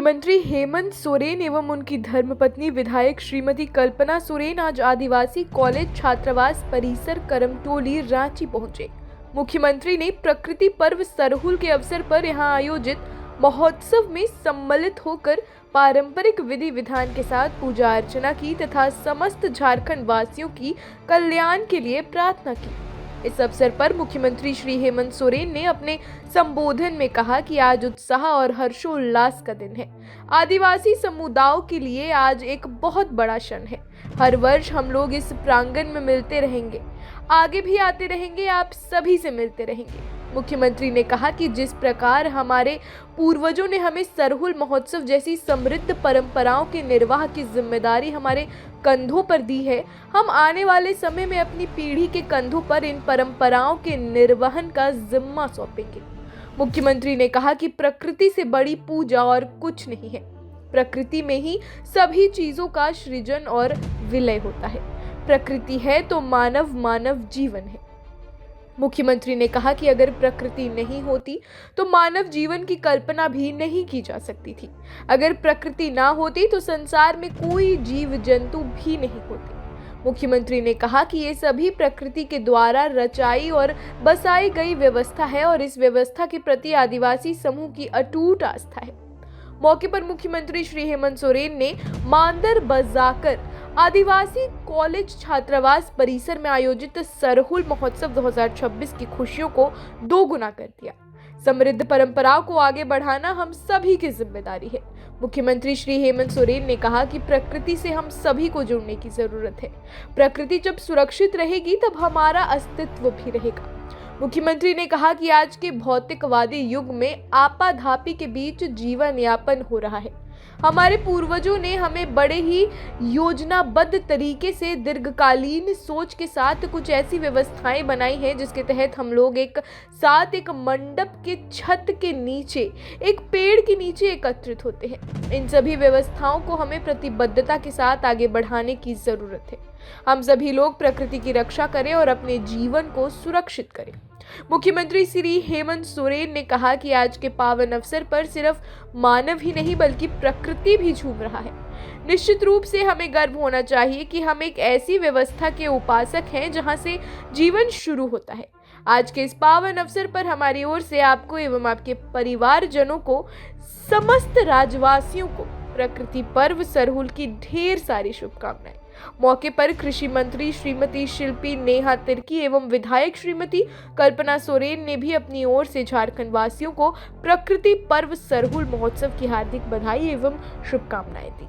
मुख्यमंत्री हेमंत सोरेन एवं उनकी धर्मपत्नी विधायक श्रीमती कल्पना सोरेन आज आदिवासी कॉलेज छात्रावास परिसर करमटोली रांची पहुंचे। मुख्यमंत्री ने प्रकृति पर्व सरहुल के अवसर पर यहां आयोजित महोत्सव में सम्मिलित होकर पारंपरिक विधि विधान के साथ पूजा अर्चना की तथा समस्त झारखंड वासियों की कल्याण के लिए प्रार्थना की। इस अवसर पर मुख्यमंत्री श्री हेमंत सोरेन ने अपने संबोधन में कहा कि आज उत्साह और हर्षोल्लास का दिन है। आदिवासी समुदायों के लिए आज एक बहुत बड़ा क्षण है। हर वर्ष हम लोग इस प्रांगण में मिलते रहेंगे, आगे भी आते रहेंगे, आप सभी से मिलते रहेंगे। मुख्यमंत्री ने कहा कि जिस प्रकार हमारे पूर्वजों ने हमें सरहुल महोत्सव जैसी समृद्ध परंपराओं के निर्वाह की जिम्मेदारी हमारे कंधों पर दी है, हम आने वाले समय में अपनी पीढ़ी के कंधों पर इन परंपराओं के निर्वहन का जिम्मा सौंपेंगे। मुख्यमंत्री ने कहा कि प्रकृति से बड़ी पूजा और कुछ नहीं है। प्रकृति में ही सभी चीजों का सृजन और विलय होता है। प्रकृति है तो मानव जीवन है। मुख्यमंत्री ने कहा कि अगर प्रकृति नहीं होती तो मानव जीवन की कल्पना भी नहीं की जा सकती थी। अगर प्रकृति ना होती तो संसार में कोई जीव जंतु भी नहीं होते। मुख्यमंत्री ने कहा कि ये सभी प्रकृति के द्वारा रचाई और बसाई गई व्यवस्था है और इस व्यवस्था के प्रति आदिवासी समूह की अटूट आस्था है। मौके पर मुख्यमंत्री श्री हेमंत सोरेन ने मांदर बजाकर आदिवासी कॉलेज छात्रावास परिसर में आयोजित सरहुल महोत्सव 2026 की खुशियों को दोगुना कर दिया। समृद्ध परंपराओं को आगे बढ़ाना हम सभी की जिम्मेदारी है। मुख्यमंत्री श्री हेमंत सोरेन ने कहा कि प्रकृति से हम सभी को जुड़ने की जरूरत है। प्रकृति जब सुरक्षित रहेगी तब हमारा अस्तित्व भी रहेगा। मुख्यमंत्री ने कहा कि आज के भौतिकवादी युग में आपाधापी के बीच जीवन यापन हो रहा है। हमारे पूर्वजों ने हमें बड़े ही योजनाबद्ध तरीके से दीर्घकालीन सोच के साथ कुछ ऐसी व्यवस्थाएं बनाई हैं जिसके तहत हम लोग एक साथ एक मंडप के छत के नीचे, एक पेड़ के नीचे एकत्रित होते हैं। इन सभी व्यवस्थाओं को हमें प्रतिबद्धता के साथ आगे बढ़ाने की जरूरत है। हम सभी लोग प्रकृति की रक्षा करें और अपने जीवन को सुरक्षित करें। मुख्यमंत्री श्री हेमंत सोरेन ने कहा कि आज के पावन अवसर पर सिर्फ मानव ही नहीं बल्कि प्रकृति भी झूम रहा है। निश्चित रूप से हमें गर्व होना चाहिए कि हम एक ऐसी व्यवस्था के उपासक हैं जहां से जीवन शुरू होता है। आज के इस पावन अवसर पर हमारी ओर से आपको एवं आपके परिवारजनों को, समस्त राज्यवासियों को प्रकृति पर्व सरहुल की ढेर सारी शुभकामनाएं। मौके पर कृषि मंत्री श्रीमती शिल्पी नेहा तिर्की एवं विधायक श्रीमती कल्पना सोरेन ने भी अपनी ओर से झारखंड वासियों को प्रकृति पर्व सरहुल महोत्सव की हार्दिक बधाई एवं शुभकामनाएं दी।